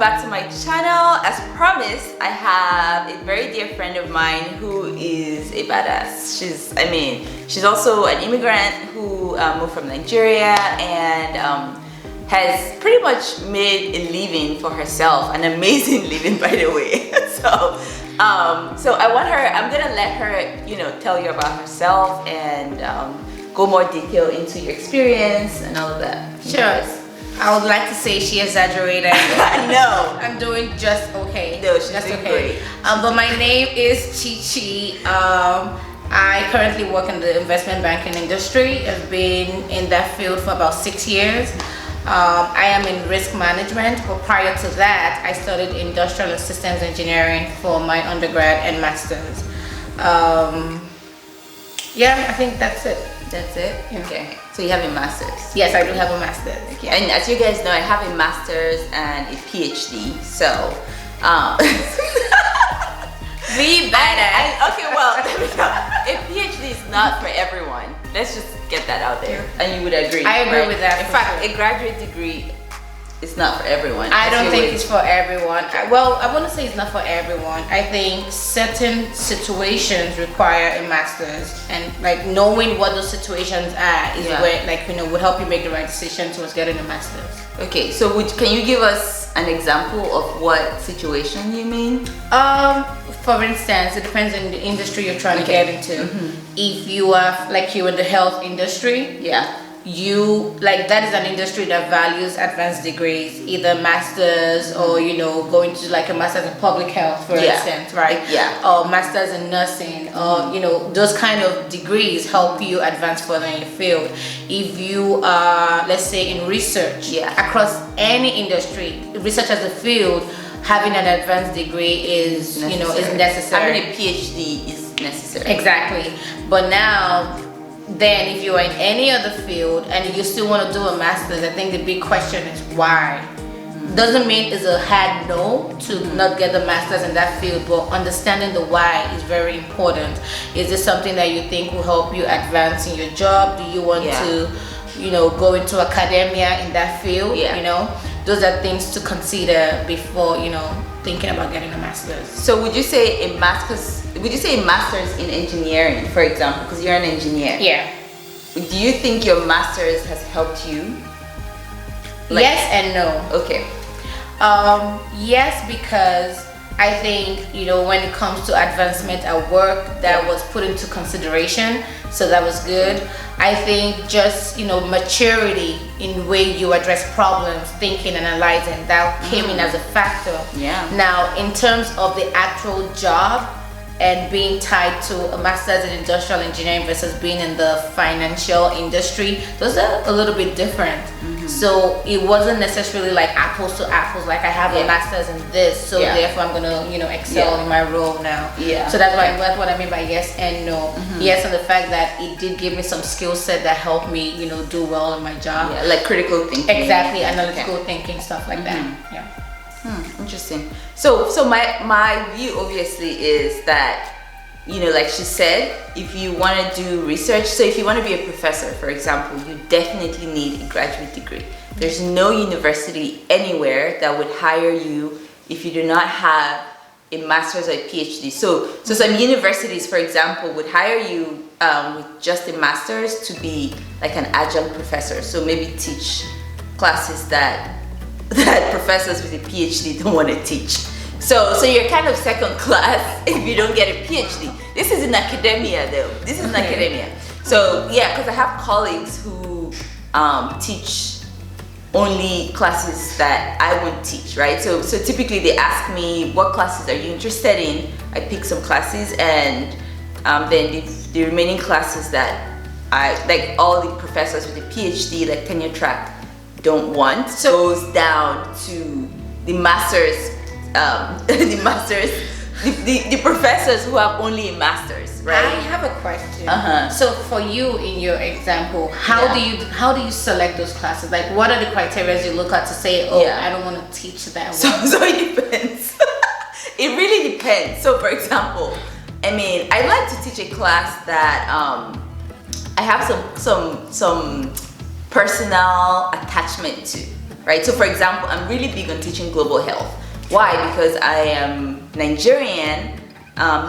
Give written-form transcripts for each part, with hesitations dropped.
back to my channel. As promised, I have a very dear friend of mine who is a badass. She's also an immigrant who moved from Nigeria and has pretty much made a living for herself, an amazing living, by the way. So I'm gonna let her, tell you about herself and go more detail into your experience and all of that. Sure. I would like to say she exaggerated. I know. I'm doing just okay. No, she's doing great. But my name is Chi. I currently work in the investment banking industry. I've been in that field for about 6 years. I am in risk management, but prior to that, I studied industrial and systems engineering for my undergrad and master's. Yeah, I think that's it. That's it? Yeah. Okay. So you have a master's? Yes, I do have a master's. Okay. And as you guys know, I have a master's and a PhD. So, Be better. Okay, well, a PhD is not for everyone. Let's just get that out there. And you would agree. I agree right? with that. In fact, a graduate degree is not for everyone. I don't think it's for everyone. Well, I wouldn't say it's not for everyone. I think certain situations require a master's, and like knowing what those situations are is where would help you make the right decision towards getting a master's. Okay, so can you give us an example of what situation you mean? For instance, it depends on the industry you're trying to get into. If you are you're in the health industry, that is an industry that values advanced degrees, either masters or going to a master's in public health, for instance, right? Or masters in nursing, or those kind of degrees help you advance further in your field. If you are, let's say, in research, across any industry, research as a field, having an advanced degree is necessary. Having a PhD is necessary. Exactly. But now, then if you're in any other field and you still want to do a master's, I think the big question is why. Doesn't mean it's a hard no to not get the master's in that field, but understanding the why is very important. Is this something that you think will help you advance in your job? Do you want to go into academia in that field? Those are things to consider before thinking about getting a master's. So would you say a master's in engineering, for example, because you're an engineer? Yeah. Do you think your master's has helped you? Yes and no. Okay. Yes, because I think when it comes to advancement at work, that was put into consideration, so that was good. I think just maturity in the way you address problems, thinking, analyzing, that came in as a factor. Now, in terms of the actual job and being tied to a master's in industrial engineering versus being in the financial industry, those are a little bit different. So it wasn't necessarily like apples to apples, like I have a master's in this, so therefore I'm gonna excel in my role now. So that's what I mean by yes and no. Yes, and the fact that it did give me some skill set that helped me do well in my job. Like critical thinking. Exactly, analytical thinking, stuff like that. Interesting. So my view obviously is that like she said, if you want to do research, so if you want to be a professor, for example, you definitely need a graduate degree. There's no university anywhere that would hire you if you do not have a master's or a PhD. So some universities, for example, would hire you with just a master's to be like an adjunct professor. So maybe teach classes that professors with a PhD don't want to teach. So you're kind of second class if you don't get a PhD. This is in academia though. This is in academia. So because I have colleagues who teach only classes that I would teach, right? So typically they ask me, what classes are you interested in? I pick some classes, and then the remaining classes that all the professors with a PhD, like tenure track, don't want, goes down to the masters, the professors who have only a master's, right? I have a question. So for you, in your example, how do you select those classes? Like, what are the criteria you look at to say, I don't want to teach that one? So it depends. It really depends. So for example, I like to teach a class that I have some personal attachment to, right? So for example, I'm really big on teaching global health. Why? Because I am Nigerian,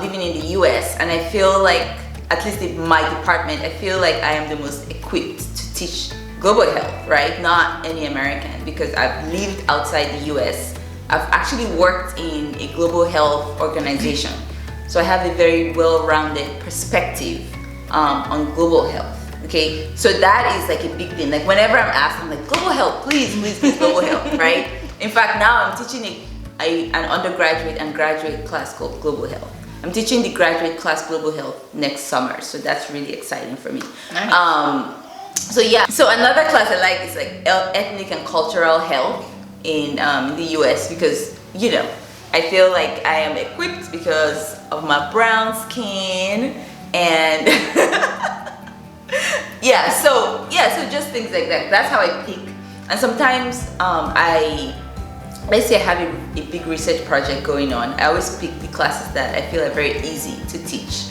living in the US, and I feel like, at least in my department, I feel like I am the most equipped to teach global health, right? Not any American, because I've lived outside the US. I've actually worked in a global health organization. So I have a very well-rounded perspective on global health. Okay, so that is like a big thing. Like whenever I'm asked, I'm like, global health, please, global health, right? In fact, now I'm teaching an undergraduate and graduate class called global health. I'm teaching the graduate class global health next summer, so that's really exciting for me. Nice. So yeah, so another class I like is like ethnic and cultural health in the US, because you know, I feel like I am equipped because of my brown skin and so just things like that. That's how I pick. And sometimes let's say I have a big research project going on. I always pick the classes that I feel are very easy to teach.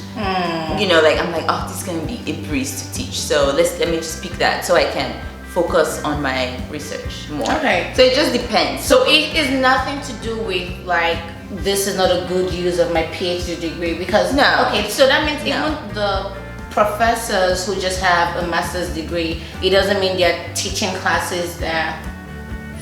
You know, like I'm like, oh, this is gonna be a breeze to teach. So let me just pick that so I can focus on my research more. Okay. So it just depends. So it is nothing to do with like, this is not a good use of my PhD degree, because No. Okay, so that means No. even the professors who just have a master's degree, it doesn't mean they're teaching classes that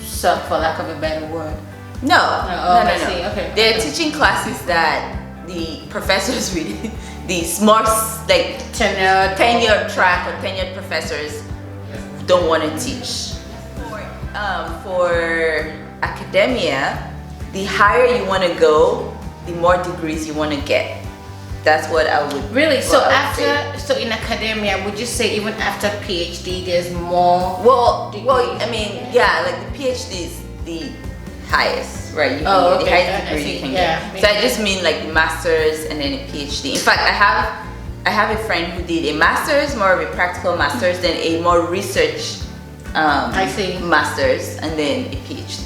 suck, for lack of a better word. No. I see. Okay. They're teaching classes that the professors really, the smart, like tenured track or tenured professors don't want to teach. For academia, the higher you want to go, the more degrees you want to get. That's what I would Really? So say. so in academia, would you say even after PhD, there's more? Well, degrees? I mean, yeah, like the PhD is the highest, right? You can Oh, get the okay. highest I degree see. you can Yeah, get. So I just mean like the masters and then a PhD. In fact, I have a friend who did a master's, more of a practical master's, then a more research I see. master's, and then a PhD.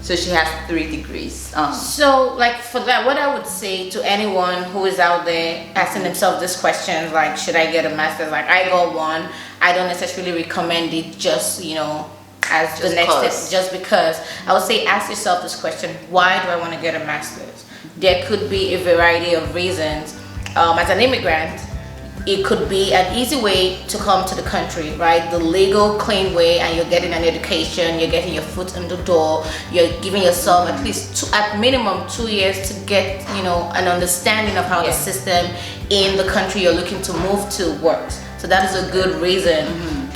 So she has 3 degrees. So, like for that, what I would say to anyone who is out there asking themselves this question, like, should I get a master's? Like, I got one. I don't necessarily recommend it just, you know, as Just the next cause. step, just because. I would say ask yourself this question: why do I want to get a master's? There could be a variety of reasons. As an immigrant, it could be an easy way to come to the country, right? The legal, clean way, and you're getting an education, you're getting your foot in the door, you're giving yourself at least at minimum 2 years to get, you know, an understanding of how the system in the country you're looking to move to works. So that is a good reason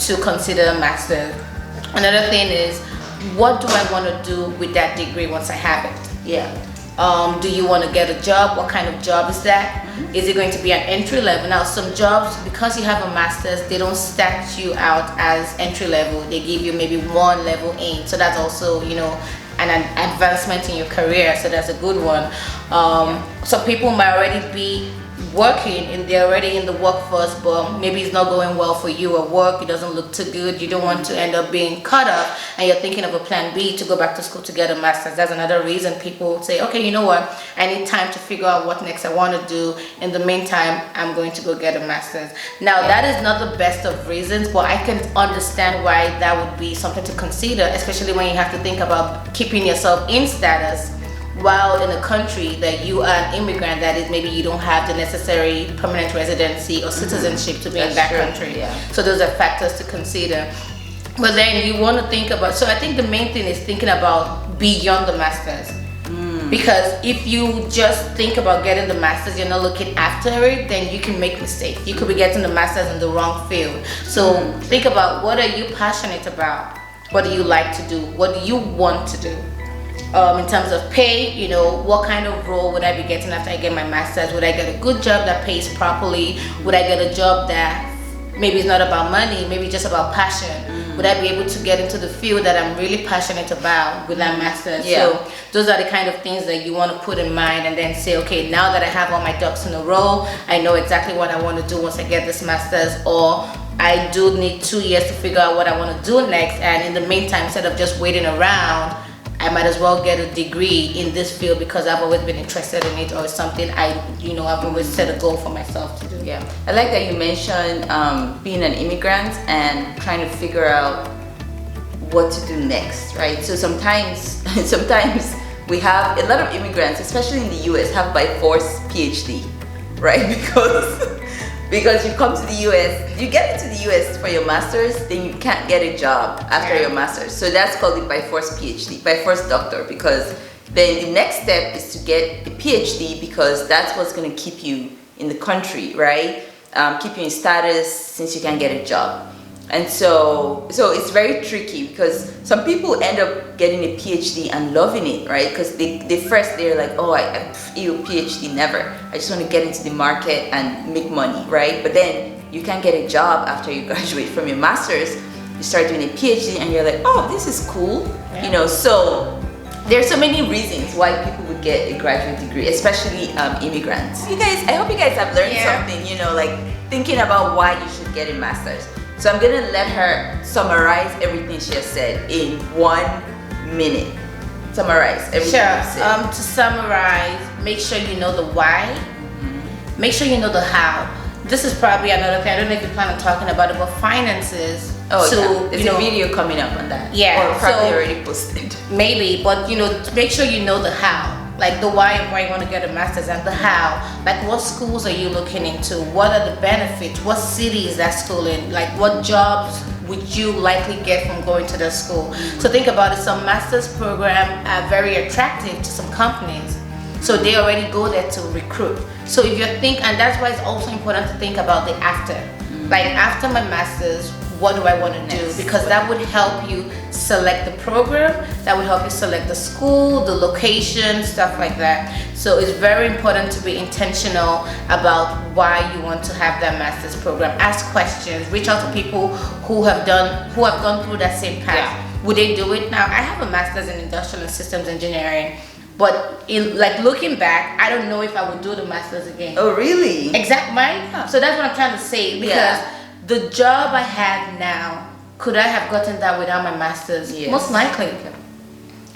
to consider a master's. Another thing is, what do I want to do with that degree once I have it? Yeah. Do you want to get a job? What kind of job is that? Is it going to be an entry level? Now, some jobs, because you have a master's, they don't start you out as entry level. They give you maybe 1 level in. So that's also, you know, an advancement in your career. So that's a good one. Some people might already be working and they're already in the workforce, but maybe it's not going well for you at work. It doesn't look too good. You don't want to end up being cut up, and you're thinking of a plan B to go back to school to get a master's. That's another reason people say, okay, you know what, I need time to figure out what next I want to do. In the meantime, I'm going to go get a master's. Now, that is not the best of reasons, but I can understand why that would be something to consider, especially when you have to think about keeping yourself in status while in a country that you are an immigrant, that is, maybe you don't have the necessary permanent residency or citizenship to be in that country. So those are factors to consider. But then you want to think about, so I think the main thing is thinking about beyond the masters. Because if you just think about getting the masters, you're not looking after it, then you can make mistakes. You could be getting the masters in the wrong field. So think about, what are you passionate about? What do you like to do? What do you want to do? In terms of pay, you know, what kind of role would I be getting after I get my master's? Would I get a good job that pays properly? Would I get a job that maybe it's not about money, maybe just about passion? Would I be able to get into the field that I'm really passionate about with that master's? So those are the kind of things that you want to put in mind, and then say, okay, now that I have all my ducks in a row, I know exactly what I want to do once I get this master's, or I do need 2 years to figure out what I want to do next, and in the meantime, instead of just waiting around, I might as well get a degree in this field because I've always been interested in it, or it's something I've always set a goal for myself to do. Yeah, I like that you mentioned being an immigrant and trying to figure out what to do next, right? So sometimes sometimes we have a lot of immigrants, especially in the US, have by force PhD, right? Because you come to the US, you get into the US for your master's, then you can't get a job after your master's. So that's called the by force PhD, by force doctor, because then the next step is to get a PhD, because that's what's going to keep you in the country, right? Keep you in status since you can't get a job. And so it's very tricky, because some people end up getting a PhD and loving it, right? Because they're like, oh, I PhD, never. I just want to get into the market and make money, right? But then you can't get a job after you graduate from your master's. You start doing a PhD and you're like, oh, this is cool, you know. So there's so many reasons why people would get a graduate degree, especially immigrants. You guys, I hope you guys have learned something, you know, like thinking about why you should get a master's. So I'm gonna let her summarize everything she has said in 1 minute. Summarize everything she said. To summarize, make sure you know the why. Make sure you know the how. This is probably another thing. I don't know if you plan on talking about it, but finances. Oh, so, there's a video coming up on that. Yeah. Or probably already posted. Maybe, but you know, make sure you know the how. Like the why of why you want to get a master's, and the how. Like what schools are you looking into? What are the benefits? What city is that school in? Like what jobs would you likely get from going to the school? So think about it. Some master's program are very attractive to some companies. So they already go there to recruit. So if you think, and that's why it's also important to think about the after. Like after my master's, what do I want to do? Because that would help you select the program, that would help you select the school, the location, stuff like that. So it's very important to be intentional about why you want to have that master's program. Ask questions, reach out to people who have gone through that same path. Would they do it? Now, I have a master's in industrial and systems engineering, but like looking back, I don't know if I would do the master's again. Oh, really? Exactly. So that's what I'm trying to say, because the job I have now, could I have gotten that without my master's? Yes. Most likely.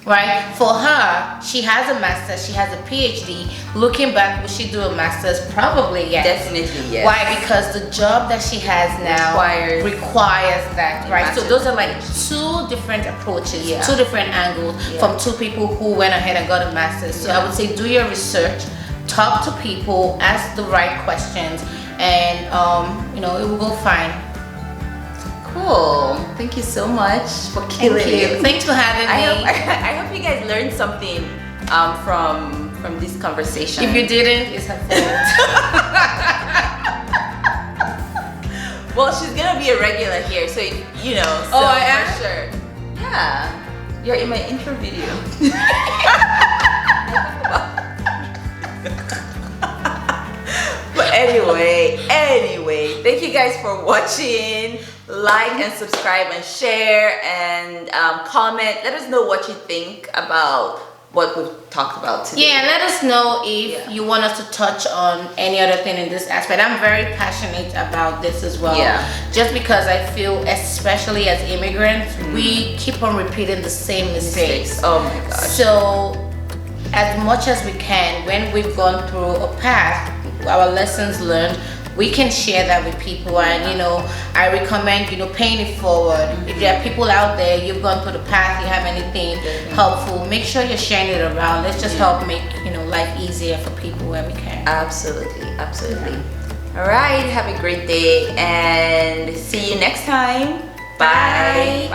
Right? For her, she has a master's, she has a PhD. Looking back, would she do a master's? Probably yes. Definitely yes. Why? Because the job that she has now requires that, right? So those are like two different approaches, two different angles from two people who went ahead and got a master's. So I would say do your research, talk to people, ask the right questions, and you know, it will go fine. Cool. Thank you so much for killing it. Thanks for having me. I hope you guys learned something from this conversation. If you didn't, it's her fault. Well, she's gonna be a regular here, so you know. So I am? For sure. Yeah, you're in my intro video. But anyway, thank you guys for watching. Like and subscribe and share and comment. Let us know what you think about what we've talked about today. Yeah, let us know if you want us to touch on any other thing in this aspect. I'm very passionate about this as well. Yeah. Just because I feel, especially as immigrants, we keep on repeating the same mistakes. Oh my gosh. So as much as we can, when we've gone through a path, our lessons learned, we can share that with people. And you know, I recommend, you know, paying it forward. If there are people out there, you've gone through the path, you have anything helpful, make sure you're sharing it around. Let's just help make, you know, life easier for people where we can. Absolutely. All right, have a great day and see you next time. Bye.